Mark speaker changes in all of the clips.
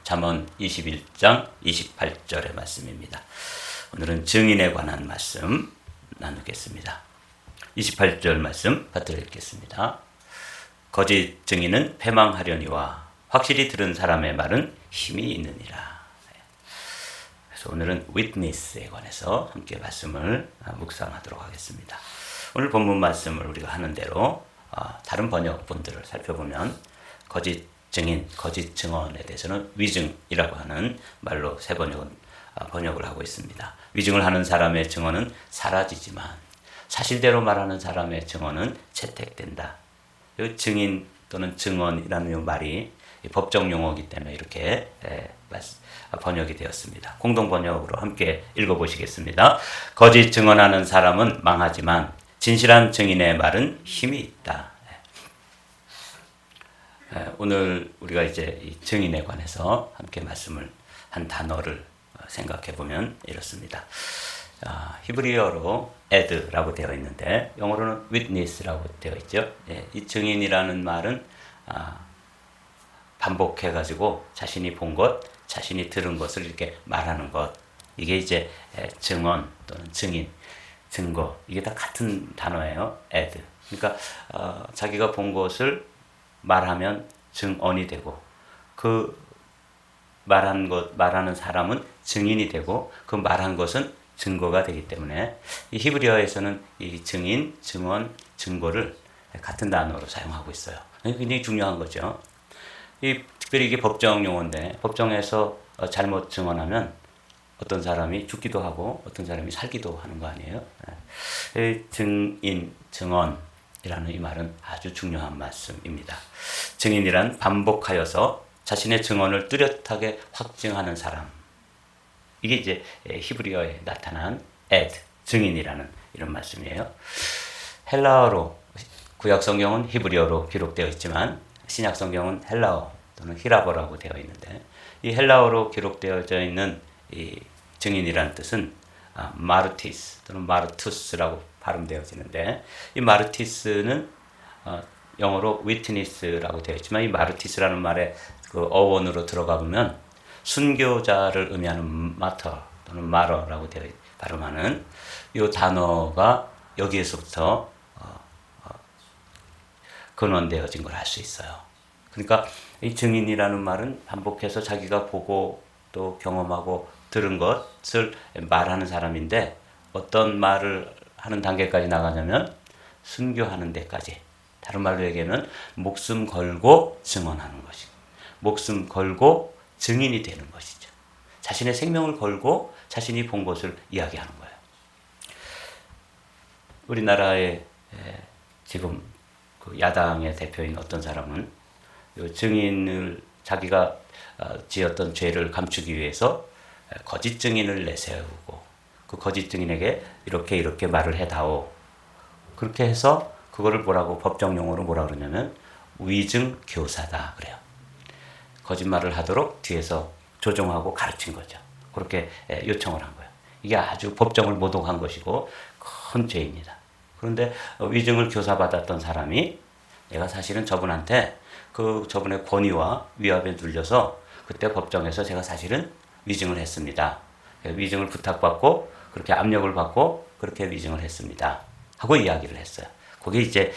Speaker 1: 잠언 21장 28절의 말씀입니다. 오늘은 증인에 관한 말씀 나누겠습니다. 28절 말씀 받들어 읽겠습니다. 거짓 증인은 패망하려니와 확실히 들은 사람의 말은 힘이 있느니라. 그래서 오늘은 witness에 관해서 함께 말씀을 묵상하도록 하겠습니다. 오늘 본문 말씀을 우리가 하는 대로 다른 번역본들을 살펴보면 거짓 증인, 거짓 증언에 대해서는 위증이라고 하는 말로 세 번역은 번역을 하고 있습니다. 위증을 하는 사람의 증언은 사라지지만 사실대로 말하는 사람의 증언은 채택된다. 이 증인 또는 증언이라는 말이 법정 용어이기 때문에 이렇게 번역이 되었습니다. 공동 번역으로 함께 읽어보시겠습니다. 거짓 증언하는 사람은 망하지만 진실한 증인의 말은 힘이 있다. 오늘 우리가 이제 이 증인에 관해서 함께 말씀을 한 단어를 생각해 보면 이렇습니다. 히브리어로 ad라고 되어 있는데 영어로는 witness라고 되어 있죠. 이 증인이라는 말은 반복해 가지고 자신이 본 것, 자신이 들은 것을 이렇게 말하는 것. 이게 이제 증언 또는 증인, 증거. 이게 다 같은 단어예요. ad. 그러니까 자기가 본 것을 말하면 증언이 되고 그 말하는 사람은 증인이 되고 그 말한 것은 증거가 되기 때문에 이 히브리어에서는 이 증인, 증언, 증거를 같은 단어로 사용하고 있어요. 굉장히 중요한 거죠. 특별히 이게 법정 용어인데 법정에서 잘못 증언하면 어떤 사람이 죽기도 하고 어떤 사람이 살기도 하는 거 아니에요? 증인, 증언이라는 이 말은 아주 중요한 말씀입니다. 증인이란 반복하여서 자신의 증언을 뚜렷하게 확증하는 사람. 이게 이제 히브리어에 나타난 ad, 증인이라는 이런 말씀이에요. 헬라어로 구약 성경은 히브리어로 기록되어 있지만 신약 성경은 헬라어 또는 히라버라고 되어 있는데 이 헬라어로 기록되어져 있는 이 증인이라는 뜻은 마르티스 또는 마르투스라고 발음되어지는데 이 마르티스는 영어로 witness라고 되어 있지만 이 마르티스라는 말의 그 어원으로 들어가 보면 순교자를 의미하는 마터 또는 마러라고 되어 발음하는 이 단어가 여기에서부터 근원되어진 걸 알 수 있어요. 그러니까 이 증인이라는 말은 반복해서 자기가 보고 또 경험하고 들은 것을 말하는 사람인데 어떤 말을 하는 단계까지 나가냐면 순교하는 데까지. 다른 말로 얘기하면 목숨 걸고 증언하는 것이. 목숨 걸고 증인이 되는 것이죠. 자신의 생명을 걸고 자신이 본 것을 이야기하는 거예요. 우리나라의 지금 그 야당의 대표인 어떤 사람은 증인을 자기가 지었던 죄를 감추기 위해서 거짓 증인을 내세우고 그 거짓 증인에게 이렇게 말을 해다오. 그렇게 해서 그거를 뭐라고 법정 용어로 뭐라 그러냐면 위증 교사다 그래요. 거짓말을 하도록 뒤에서 조종하고 가르친 거죠. 그렇게 요청을 한 거예요. 이게 아주 법정을 모독한 것이고 큰 죄입니다. 그런데 위증을 교사받았던 사람이 내가 사실은 저분한테 저분의 권위와 위압에 눌려서 그때 법정에서 제가 사실은 위증을 했습니다. 위증을 부탁받고 그렇게 압력을 받고 그렇게 위증을 했습니다. 하고 이야기를 했어요. 그게 이제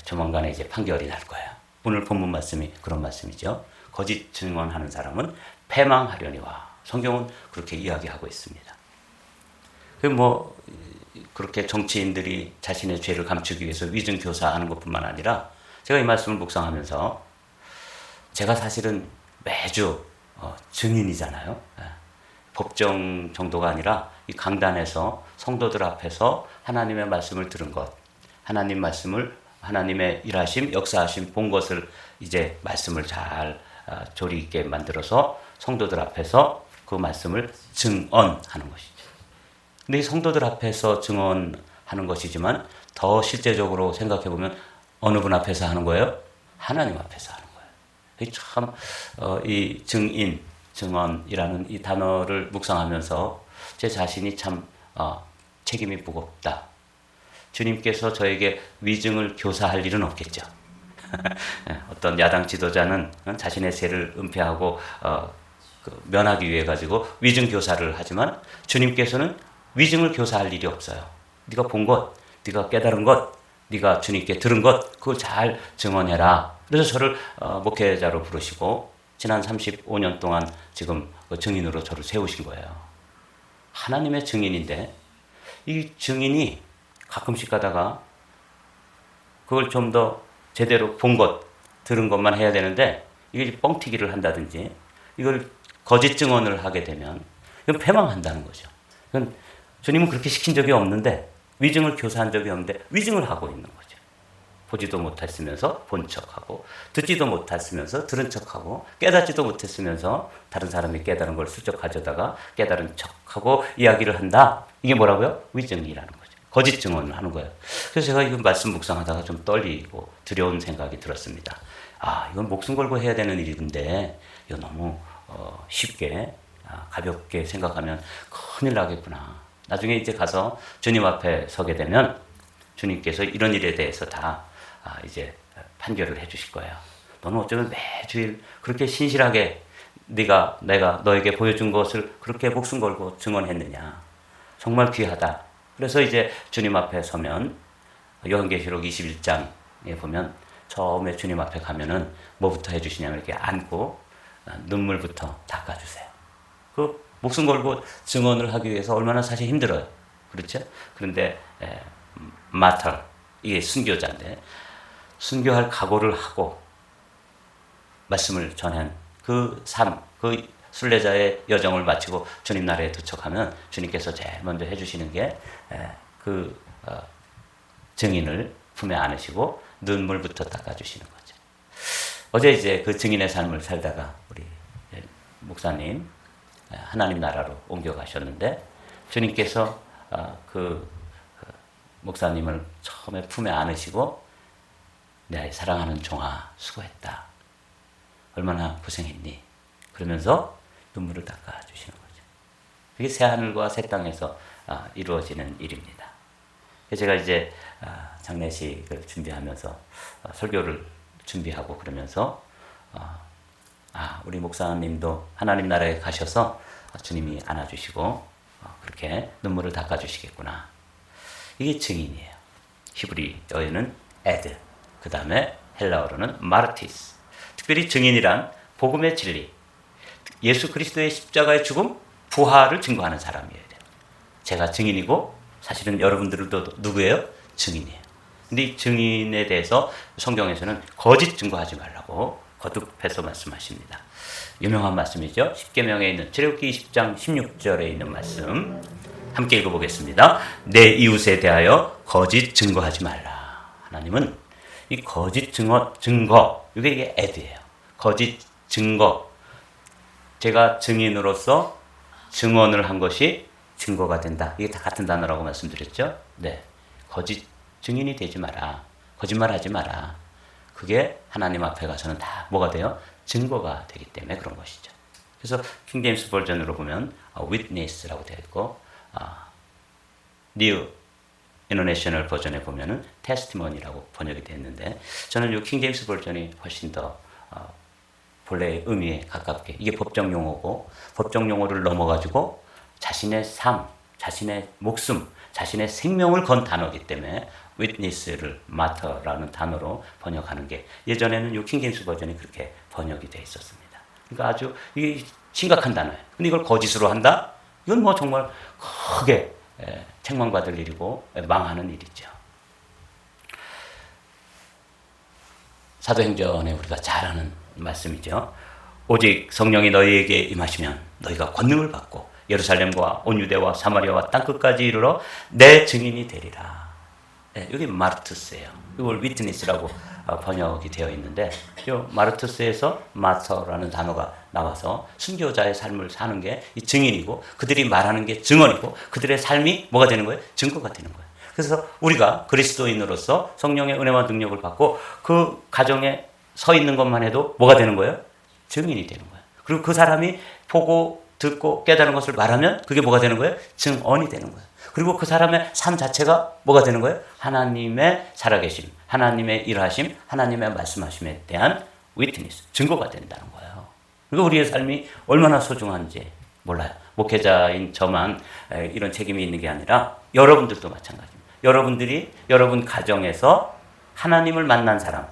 Speaker 1: 조만간에 이제 판결이 날 거예요. 오늘 본문 말씀이 그런 말씀이죠. 거짓 증언하는 사람은 패망하려니와 성경은 그렇게 이야기하고 있습니다. 그렇게 정치인들이 자신의 죄를 감추기 위해서 위증 교사하는 것뿐만 아니라 제가 이 말씀을 묵상하면서 제가 사실은 매주 증인이잖아요. 법정 정도가 아니라 이 강단에서 성도들 앞에서 하나님의 말씀을 들은 것, 하나님의 일하심, 역사하심 본 것을 이제 말씀을 잘 조리 있게 만들어서 성도들 앞에서 그 말씀을 증언하는 것이죠. 근데 이 성도들 앞에서 증언하는 것이지만 더 실제적으로 생각해 보면 어느 분 앞에서 하는 거예요? 하나님 앞에서 하는 거예요. 참 이 증인, 증언이라는 이 단어를 묵상하면서 제 자신이 참 책임이 무겁다. 주님께서 저에게 위증을 교사할 일은 없겠죠. 어떤 야당 지도자는 자신의 죄를 은폐하고 면하기 위해 가지고 위증 교사를 하지만 주님께서는 위증을 교사할 일이 없어요. 네가 본 것, 네가 깨달은 것, 네가 주님께 들은 것, 그거 잘 증언해라. 그래서 저를 목회자로 부르시고 지난 35년 동안 지금 증인으로 저를 세우신 거예요. 하나님의 증인인데 이 증인이 가끔씩 가다가 그걸 좀 더 제대로 본 것, 들은 것만 해야 되는데 이게 뻥튀기를 한다든지 이걸 거짓 증언을 하게 되면 이건 패망한다는 거죠. 이건 주님은 그렇게 시킨 적이 없는데 위증을 교사한 적이 없는데 위증을 하고 있는 거죠. 보지도 못했으면서 본 척하고 듣지도 못했으면서 들은 척하고 깨닫지도 못했으면서 다른 사람이 깨달은 걸 슬쩍 가져다가 깨달은 척하고 이야기를 한다. 이게 뭐라고요? 위증이라는 거죠. 거짓 증언을 하는 거예요. 그래서 제가 이거 말씀 묵상하다가 좀 떨리고 두려운 생각이 들었습니다. 이건 목숨 걸고 해야 되는 일인데 이거 너무 쉽게 가볍게 생각하면 큰일 나겠구나. 나중에 이제 가서 주님 앞에 서게 되면 주님께서 이런 일에 대해서 다 이제 판결을 해주실 거예요. 너는 어쩌면 매주일 그렇게 신실하게 내가 너에게 보여준 것을 그렇게 목숨 걸고 증언했느냐. 정말 귀하다. 그래서 이제 주님 앞에 서면 요한계시록 21장에 보면 처음에 주님 앞에 가면은 뭐부터 해주시냐면 이렇게 안고 눈물부터 닦아주세요. 그 목숨 걸고 증언을 하기 위해서 얼마나 사실 힘들어요. 그렇죠? 그런데 마터, 이게 순교자인데 순교할 각오를 하고 말씀을 전한 그 삶, 그 순례자의 여정을 마치고 주님 나라에 도착하면 주님께서 제일 먼저 해주시는 게 증인을 품에 안으시고 눈물부터 닦아주시는 거죠. 어제 이제 그 증인의 삶을 살다가 우리 목사님 하나님 나라로 옮겨가셨는데 주님께서 그 목사님을 처음에 품에 안으시고 내 사랑하는 종아 수고했다. 얼마나 고생했니? 그러면서 눈물을 닦아주시는 거죠. 그게 새하늘과 새 땅에서 이루어지는 일입니다. 제가 이제 장례식을 준비하면서 설교를 준비하고 그러면서 우리 목사님도 하나님 나라에 가셔서 주님이 안아주시고 그렇게 눈물을 닦아주시겠구나. 이게 증인이에요. 히브리어에는 에드, 그 다음에 헬라어로는 마르티스. 특별히 증인이란 복음의 진리, 예수 그리스도의 십자가의 죽음, 부활을 증거하는 사람이에요. 제가 증인이고 사실은 여러분들도 누구예요? 증인이에요. 근데 이 증인에 대해서 성경에서는 거짓 증거하지 말라고 거듭해서 말씀하십니다. 유명한 말씀이죠. 십계명에 있는 출애굽기 20장 16절에 있는 말씀 함께 읽어보겠습니다. 내 이웃에 대하여 거짓 증거하지 말라. 하나님은 이 거짓 증거 이게 에드예요. 거짓 증거. 제가 증인으로서 증언을 한 것이 증거가 된다. 이게 다 같은 단어라고 말씀드렸죠. 네, 거짓 증인이 되지 마라. 거짓말하지 마라. 그게 하나님 앞에 가서는 다 뭐가 돼요? 증거가 되기 때문에 그런 것이죠. 그래서 킹제임스 버전으로 보면 witness라고 되어 있고 뉴 인터내셔널 버전에 보면은 testimony라고 번역이 됐는데 저는 이 킹제임스 버전이 훨씬 더 본래의 의미에 가깝게 이게 법정 용어고 법정 용어를 넘어가지고 자신의 삶, 자신의 목숨, 자신의 생명을 건 단어이기 때문에 witness를 martyr라는 단어로 번역하는 게 예전에는 이 킹제임스 버전이 그렇게 번역이 되어 있었습니다. 그러니까 아주 이게 심각한 단어예요. 근데 이걸 거짓으로 한다? 이건 뭐 정말 크게 책망받을 일이고 망하는 일이죠. 사도행전에 우리가 잘 아는 말씀이죠. 오직 성령이 너희에게 임하시면 너희가 권능을 받고 예루살렘과 온 유대와 사마리아와 땅끝까지 이르러 내 증인이 되리라. 여기 마르투스예요. 이걸 위트니스라고 번역이 되어 있는데 이 마르투스에서 마터라는 단어가 나와서 순교자의 삶을 사는 게 이 증인이고 그들이 말하는 게 증언이고 그들의 삶이 뭐가 되는 거예요? 증거가 되는 거예요. 그래서 우리가 그리스도인으로서 성령의 은혜와 능력을 받고 그 가정에 서 있는 것만 해도 뭐가 되는 거예요? 증인이 되는 거예요. 그리고 그 사람이 보고 듣고 깨달은 것을 말하면 그게 뭐가 되는 거예요? 증언이 되는 거예요. 그리고 그 사람의 삶 자체가 뭐가 되는 거예요? 하나님의 살아계심, 하나님의 일하심, 하나님의 말씀하심에 대한 위트니스, 증거가 된다는 거예요. 그러니까 우리의 삶이 얼마나 소중한지 몰라요. 목회자인 저만 이런 책임이 있는 게 아니라 여러분들도 마찬가지입니다. 여러분들이 여러분 가정에서 하나님을 만난 사람,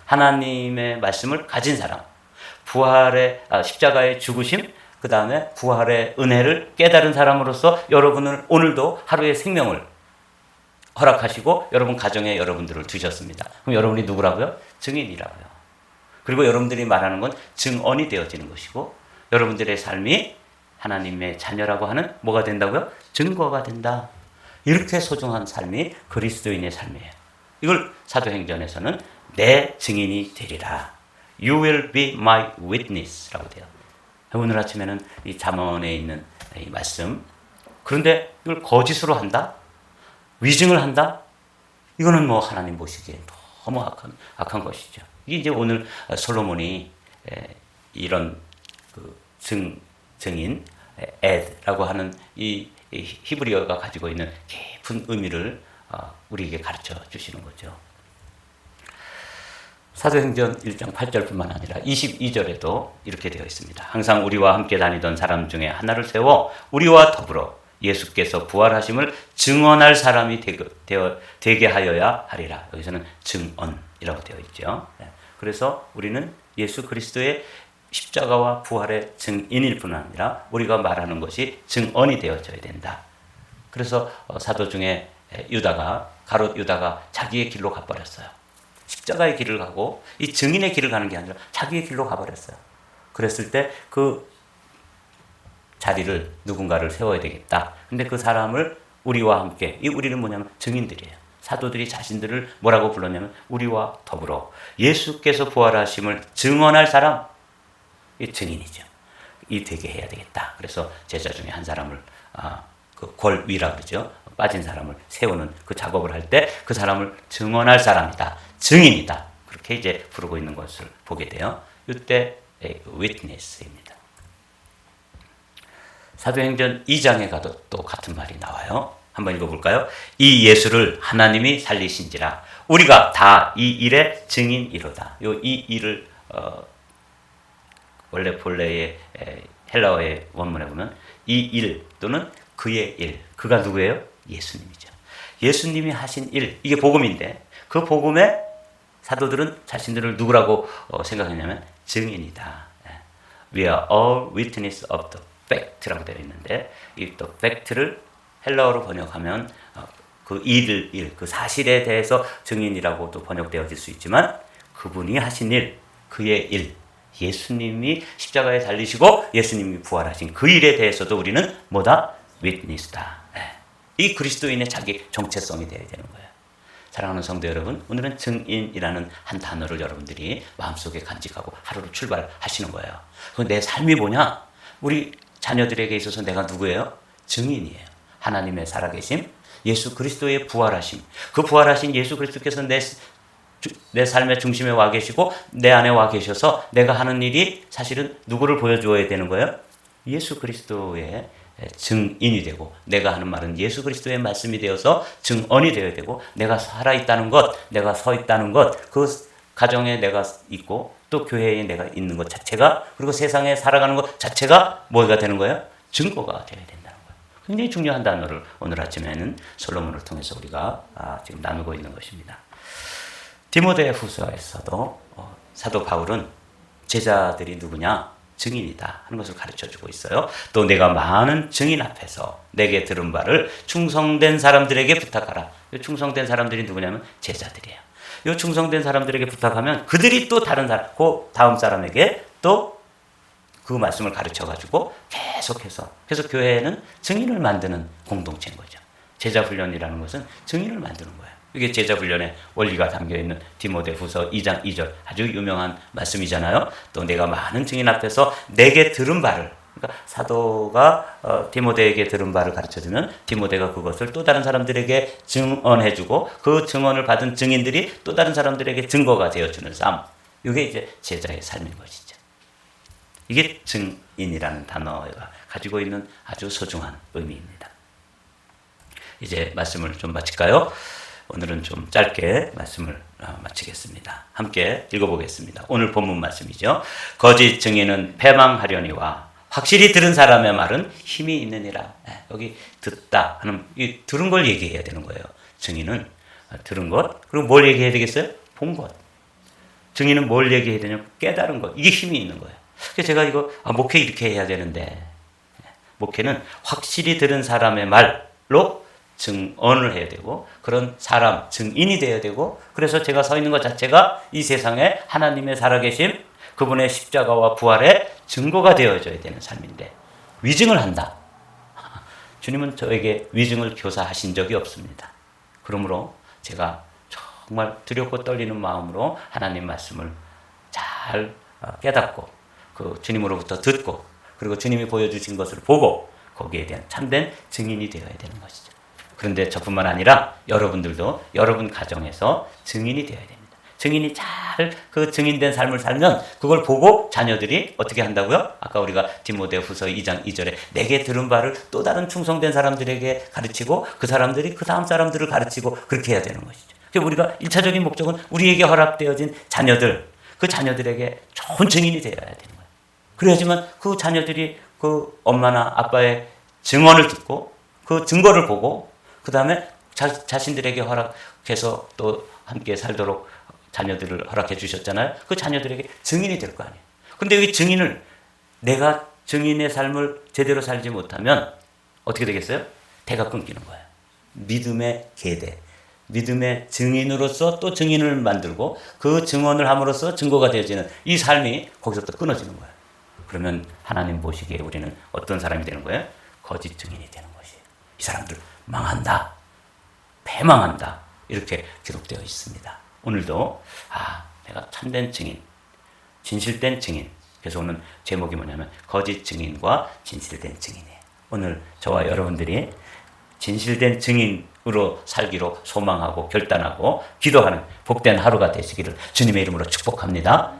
Speaker 1: 하나님의 말씀을 가진 사람, 부활의 십자가의 죽으심, 그 다음에 부활의 은혜를 깨달은 사람으로서 여러분은 오늘도 하루의 생명을 허락하시고 여러분 가정에 여러분들을 두셨습니다. 그럼 여러분이 누구라고요? 증인이라고요. 그리고 여러분들이 말하는 건 증언이 되어지는 것이고 여러분들의 삶이 하나님의 자녀라고 하는 뭐가 된다고요? 증거가 된다. 이렇게 소중한 삶이 그리스도인의 삶이에요. 이걸 사도행전에서는 내 증인이 되리라. You will be my witness라고 돼요. 오늘 아침에는 이 잠언에 있는 이 말씀. 그런데 이걸 거짓으로 한다? 위증을 한다? 이거는 뭐 하나님 보시기에 너무 악한 것이죠. 이게 이제 오늘 솔로몬이 이런 그 증인, 에드라고 하는 이 히브리어가 가지고 있는 깊은 의미를 우리에게 가르쳐 주시는 거죠. 사도행전 1장 8절뿐만 아니라 22절에도 이렇게 되어 있습니다. 항상 우리와 함께 다니던 사람 중에 하나를 세워 우리와 더불어 예수께서 부활하심을 증언할 사람이 되게 하여야 하리라. 여기서는 증언이라고 되어 있죠. 그래서 우리는 예수 그리스도의 십자가와 부활의 증인일 뿐 아니라 우리가 말하는 것이 증언이 되어져야 된다. 그래서 사도 중에 가롯 유다가 자기의 길로 가버렸어요. 십자가의 길을 가고 이 증인의 길을 가는 게 아니라 자기의 길로 가버렸어요. 그랬을 때 그 자리를 누군가를 세워야 되겠다. 근데 그 사람을 우리와 함께, 이 우리는 뭐냐면 증인들이에요. 사도들이 자신들을 뭐라고 불렀냐면 우리와 더불어 예수께서 부활하심을 증언할 사람, 이 증인이죠. 이 되게 해야 되겠다. 그래서 제자 중에 한 사람을 그 골위라 그러죠. 빠진 사람을 세우는 그 작업을 할 때 그 사람을 증언할 사람이다. 증인이다. 그렇게 이제 부르고 있는 것을 보게 돼요. 이때 witness입니다. 사도행전 2장에 가도 또 같은 말이 나와요. 한번 읽어볼까요? 이 예수를 하나님이 살리신지라 우리가 다 이 일의 증인이로다. 이 일을 원래 본래의 헬라어의 원문에 보면 이 일 또는 그의 일, 그가 누구예요? 예수님이죠. 예수님이 하신 일, 이게 복음인데 그 복음에 사도들은 자신들을 누구라고 생각했냐면 증인이다. We are all witness of the fact라고 되어 있는데 이 또 fact를 헬라어로 번역하면 그 일, 그 사실에 대해서 증인이라고도 번역되어질 수 있지만 그분이 하신 일, 그의 일, 예수님이 십자가에 달리시고 예수님이 부활하신 그 일에 대해서도 우리는 뭐다? witness다. 이 그리스도인의 자기 정체성이 되어야 되는 거예요. 사랑하는 성도 여러분, 오늘은 증인이라는 한 단어를 여러분들이 마음속에 간직하고 하루를 출발하시는 거예요. 그럼 내 삶이 뭐냐? 우리 자녀들에게 있어서 내가 누구예요? 증인이에요. 하나님의 살아계심, 예수 그리스도의 부활하심. 그 부활하신 예수 그리스도께서 내 삶의 중심에 와 계시고 내 안에 와 계셔서 내가 하는 일이 사실은 누구를 보여주어야 되는 거예요? 예수 그리스도의 증인이 되고 내가 하는 말은 예수 그리스도의 말씀이 되어서 증언이 되어야 되고 내가 살아있다는 것, 내가 서 있다는 것, 그 가정에 내가 있고 또 교회에 내가 있는 것 자체가 그리고 세상에 살아가는 것 자체가 뭐가 되는 거예요? 증거가 되어야 된다는 거예요. 굉장히 중요한 단어를 오늘 아침에는 솔로몬을 통해서 우리가 지금 나누고 있는 것입니다. 디모데 후서에서도 사도 바울은 제자들이 누구냐? 증인이다 하는 것을 가르쳐주고 있어요. 또 내가 많은 증인 앞에서 내게 들은 바를 충성된 사람들에게 부탁하라. 충성된 사람들이 누구냐면 제자들이에요. 이 충성된 사람들에게 부탁하면 그들이 또 다른 사람, 그 다음 사람에게 또 그 말씀을 가르쳐가지고 계속해서 그래서 교회에는 증인을 만드는 공동체인 거죠. 제자 훈련이라는 것은 증인을 만드는 거예요. 이게 제자 훈련의 원리가 담겨있는 디모데 후서 2장 2절 아주 유명한 말씀이잖아요. 또 내가 많은 증인 앞에서 내게 들은 바를, 그러니까 사도가 디모데에게 들은 바를 가르쳐주면 디모데가 그것을 또 다른 사람들에게 증언해주고 그 증언을 받은 증인들이 또 다른 사람들에게 증거가 되어주는 삶. 이게 이제 제자의 삶인 것이죠. 이게 증인이라는 단어가 가지고 있는 아주 소중한 의미입니다. 이제 말씀을 좀 마칠까요? 오늘은 좀 짧게 말씀을 마치겠습니다. 함께 읽어보겠습니다. 오늘 본문 말씀이죠. 거짓 증인은 패망하려니와 확실히 들은 사람의 말은 힘이 있느니라. 여기 듣다 하는, 이 들은 걸 얘기해야 되는 거예요. 증인은 들은 것, 그리고 뭘 얘기해야 되겠어요? 본 것. 증인은 뭘 얘기해야 되냐면 깨달은 것. 이게 힘이 있는 거예요. 그래서 제가 이거 목회 이렇게 해야 되는데, 목회는 확실히 들은 사람의 말로 증언을 해야 되고, 그런 사람, 증인이 되어야 되고, 그래서 제가 서 있는 것 자체가 이 세상에 하나님의 살아계심, 그분의 십자가와 부활의 증거가 되어져야 되는 삶인데, 위증을 한다. 주님은 저에게 위증을 교사하신 적이 없습니다. 그러므로 제가 정말 두렵고 떨리는 마음으로 하나님 말씀을 잘 깨닫고, 그 주님으로부터 듣고, 그리고 주님이 보여주신 것을 보고, 거기에 대한 참된 증인이 되어야 되는 것이죠. 그런데 저뿐만 아니라 여러분들도 여러분 가정에서 증인이 되어야 됩니다. 증인이 잘 그 증인된 삶을 살면 그걸 보고 자녀들이 어떻게 한다고요? 아까 우리가 디모데후서 2장 2절에 내게 들은 바를 또 다른 충성된 사람들에게 가르치고, 그 사람들이 그 다음 사람들을 가르치고, 그렇게 해야 되는 것이죠. 그래서 우리가 1차적인 목적은 우리에게 허락되어진 자녀들, 그 자녀들에게 좋은 증인이 되어야 되는 거예요. 그래야지만 그 자녀들이 그 엄마나 아빠의 증언을 듣고, 그 증거를 보고, 그 다음에 자신들에게 허락해서 또 함께 살도록 자녀들을 허락해 주셨잖아요. 그 자녀들에게 증인이 될 거 아니에요. 근데 여기 증인을, 내가 증인의 삶을 제대로 살지 못하면 어떻게 되겠어요? 대가 끊기는 거예요. 믿음의 계대, 믿음의 증인으로서 또 증인을 만들고, 그 증언을 함으로써 증거가 되어지는 이 삶이 거기서 또 끊어지는 거예요. 그러면 하나님 보시기에 우리는 어떤 사람이 되는 거예요? 거짓 증인이 되는 것이에요. 이 사람들 망한다, 패망한다, 이렇게 기록되어 있습니다. 오늘도 내가 참된 증인, 진실된 증인. 그래서 오늘 제목이 뭐냐면 거짓 증인과 진실된 증인이에요. 오늘 저와 여러분들이 진실된 증인으로 살기로 소망하고 결단하고 기도하는 복된 하루가 되시기를 주님의 이름으로 축복합니다.